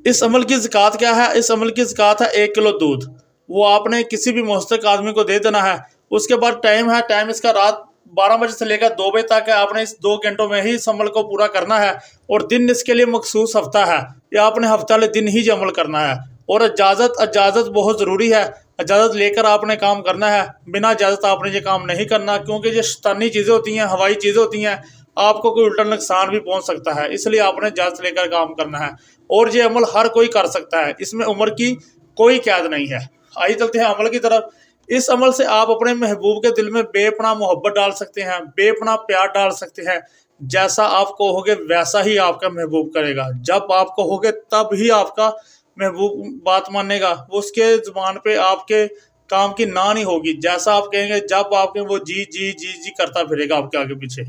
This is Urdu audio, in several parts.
اس عمل کی زکوٰۃ کیا ہے؟ اس عمل کی زکوٰۃ ہے 1 کلو دودھ، وہ آپ نے کسی بھی مستحق آدمی کو دے دینا ہے۔ اس کے بعد ٹائم ہے، ٹائم اس کا رات 12 بجے سے لے کر 2 بجے تک ہے۔ آپ نے اس 2 گھنٹوں میں ہی اس عمل کو پورا کرنا ہے، اور دن اس کے لیے مخصوص ہفتہ ہے، یا آپ نے ہفتہ والے دن ہی جو عمل کرنا ہے۔ اور اجازت بہت ضروری ہے، اجازت لے کر آپ نے کام کرنا ہے، بنا اجازت آپ نے یہ کام نہیں کرنا، کیونکہ یہ شیطانی چیزیں ہوتی ہیں، ہوائی چیزیں ہوتی ہیں، آپ کو کوئی الٹا نقصان بھی پہنچ سکتا ہے، اس لیے آپ نے اجازت لے کر کام کرنا ہے۔ اور یہ عمل ہر کوئی کر سکتا ہے، اس میں عمر کی کوئی قید نہیں ہے۔ آئیے چلتے ہیں عمل کی طرف۔ اس عمل سے آپ اپنے محبوب کے دل میں بے پناہ محبت ڈال سکتے ہیں، بے پناہ پیار ڈال سکتے ہیں۔ جیسا آپ کو ہوگے ویسا ہی آپ کا محبوب کرے گا، جب آپ کو ہوگے تب ہی آپ کا محبوب بات مانے گا، وہ اس کے زبان پہ آپ کے کام کی نہ نہیں ہوگی۔ جیسا آپ کہیں گے، جب آپ کے وہ جی جی جی جی کرتا پھرے گا آپ کے آگے پیچھے،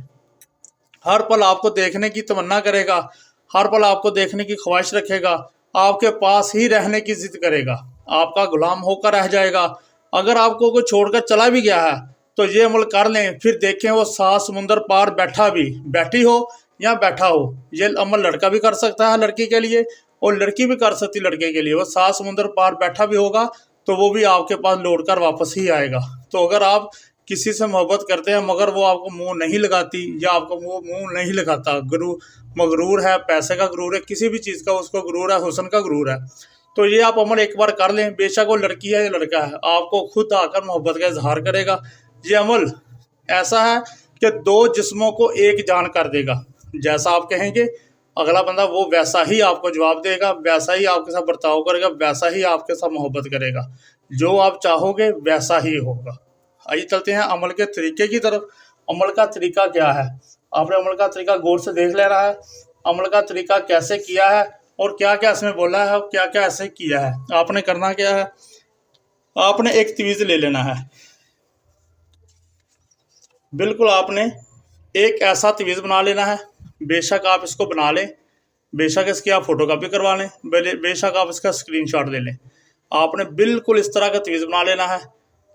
ہر پل آپ کو دیکھنے کی تمنا کرے گا، ہر پل آپ کو دیکھنے کی خواہش رکھے گا، آپ کے پاس ہی رہنے کی ضد کرے گا، آپ کا غلام ہو کر رہ جائے گا۔ اگر آپ کو کوئی چھوڑ کر چلا بھی گیا ہے تو یہ عمل کر لیں، پھر دیکھیں وہ 7 سمندر پار بیٹھی ہو یا بیٹھا ہو۔ یہ عمل لڑکا بھی کر سکتا ہے لڑکی کے لیے، اور لڑکی بھی کر سکتی لڑکے کے لیے۔ وہ 7 سمندر پار بیٹھا بھی ہوگا تو وہ بھی آپ کے پاس لوٹ کر واپس ہی آئے گا۔ تو اگر آپ کسی سے محبت کرتے ہیں مگر وہ آپ کو منہ نہیں لگاتی، یا آپ کو وہ منہ نہیں لگاتا، مغرور ہے، پیسے کا غرور ہے، کسی بھی چیز کا اس کو غرور ہے، حسن کا غرور ہے، تو یہ آپ عمل ایک بار کر لیں، بے شک وہ لڑکی ہے یا لڑکا ہے، آپ کو خود آ کر محبت کا اظہار کرے گا۔ یہ عمل ایسا ہے کہ 2 جسموں کو ایک جان کر دے گا۔ جیسا آپ کہیں گے اگلا بندہ وہ ویسا ہی آپ کو جواب دے گا، ویسا ہی آپ کے ساتھ برتاؤ کرے گا، ویسا ہی آپ کے ساتھ محبت کرے گا، جو آپ چاہو گے ویسا ہی ہوگا۔ آئیے چلتے ہیں عمل کے طریقے کی طرف۔ عمل کا طریقہ کیا ہے؟ آپ نے عمل کا طریقہ غور سے دیکھ لینا ہے، عمل کا طریقہ کیسے کیا ہے، اور کیا کیا اس میں بولا ہے، اور کیا کیا ایسے کیا ہے۔ آپ نے کرنا کیا ہے؟ آپ نے ایک تویز لے لینا ہے، بالکل آپ نے ایک ایسا تویز بنا لینا ہے، بے شک آپ اس کو بنا لیں، بے شک اس کی آپ فوٹو کاپی کروا لیں، بے شک آپ اس کا اسکرین شاٹ لے لیں۔ آپ نے بالکل اس طرح کا تویز بنا لینا ہے۔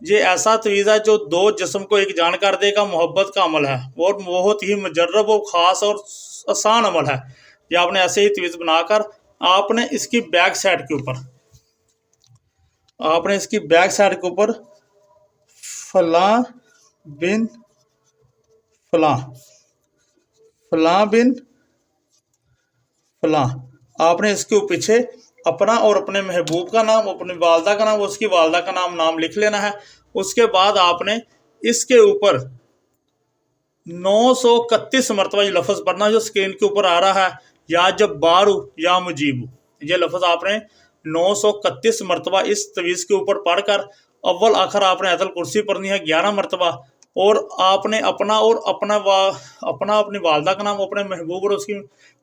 یہ ایسا تویز ہے جو 2 جسم کو ایک جان کر دے گا، محبت کا عمل ہے، اور بہت ہی مجرب و خاص اور آسان عمل ہے۔ یہ آپ نے ایسے ہی تویز بنا کر آپ نے اس کی بیک سائڈ کے اوپر فلاں بن فلاں آپ نے اس کے پیچھے اپنا اور اپنے محبوب کا نام، اپنی والدہ کا نام، اس کی والدہ کا نام لکھ لینا ہے۔ اس کے بعد آپ نے اس کے اوپر 931 مرتبہ یہ لفظ پڑھنا جو اسکرین کے اوپر آ رہا ہے، یا جبارو یا مجیبو۔ یہ لفظ آپ نے 931 مرتبہ اس تویز کے اوپر پڑھ کر اول آخر آپ نے آیت الکرسی پڑھنی ہے 11 مرتبہ، اور آپ نے اپنا اور اپنی والدہ کا نام، اپنے محبوب اور اس کی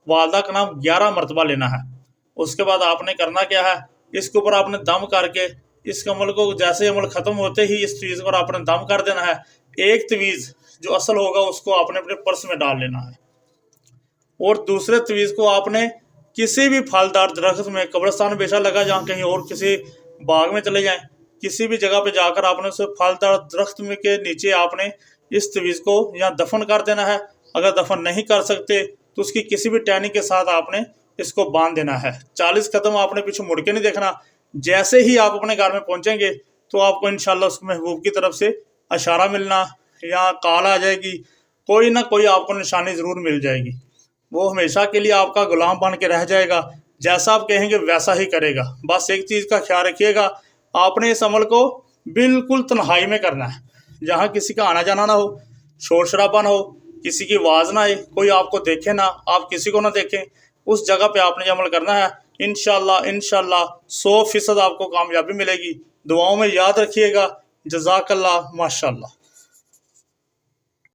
والدہ کا نام 11 مرتبہ لینا ہے۔ اس کے بعد آپ نے کرنا کیا ہے؟ اس کے اوپر آپ نے دم کر کے اس عمل کو، جیسے عمل ختم ہوتے ہی اس تویز پر آپ نے دم کر دینا ہے۔ ایک تویز جو اصل ہوگا اس کو آپ نے اپنے پرس میں ڈال لینا ہے، اور دوسرے تویز کو آپ نے کسی بھی پھلدار درخت میں، قبرستان بے شک لگا جہاں، کہیں اور کسی باغ میں چلے جائیں، کسی بھی جگہ پہ جا کر آپ نے اسے پھلدار درخت میں کے نیچے آپ نے اس تویز کو یہاں دفن کر دینا ہے۔ اگر دفن نہیں کر سکتے تو اس کی کسی بھی ٹہنی کے ساتھ آپ نے اس کو باندھ دینا ہے۔ 40 قدم آپ نے پیچھے مڑ کے نہیں دیکھنا۔ جیسے ہی آپ اپنے گھر میں پہنچیں گے تو آپ کو انشاءاللہ اس محبوب کی طرف سے اشارہ ملنا، یا کال آ جائے گی، کوئی نہ کوئی آپ کو نشانی ضرور مل جائے گی۔ وہ ہمیشہ کے لیے آپ کا غلام بن کے رہ جائے گا، جیسا آپ کہیں گے ویسا ہی کرے گا۔ بس ایک چیز کا خیال رکھیے گا، آپ نے اس عمل کو بالکل تنہائی میں کرنا ہے، جہاں کسی کا آنا جانا نہ ہو، شور شرابہ نہ ہو، کسی کی آواز نہ آئے، کوئی آپ کو دیکھے نہ، آپ کسی کو نہ دیکھیں، اس جگہ پہ آپ نے یہ عمل کرنا ہے۔ انشاءاللہ 100% آپ کو کامیابی ملے گی۔ دعاؤں میں یاد رکھیے گا۔ جزاک اللہ، ماشاءاللہ۔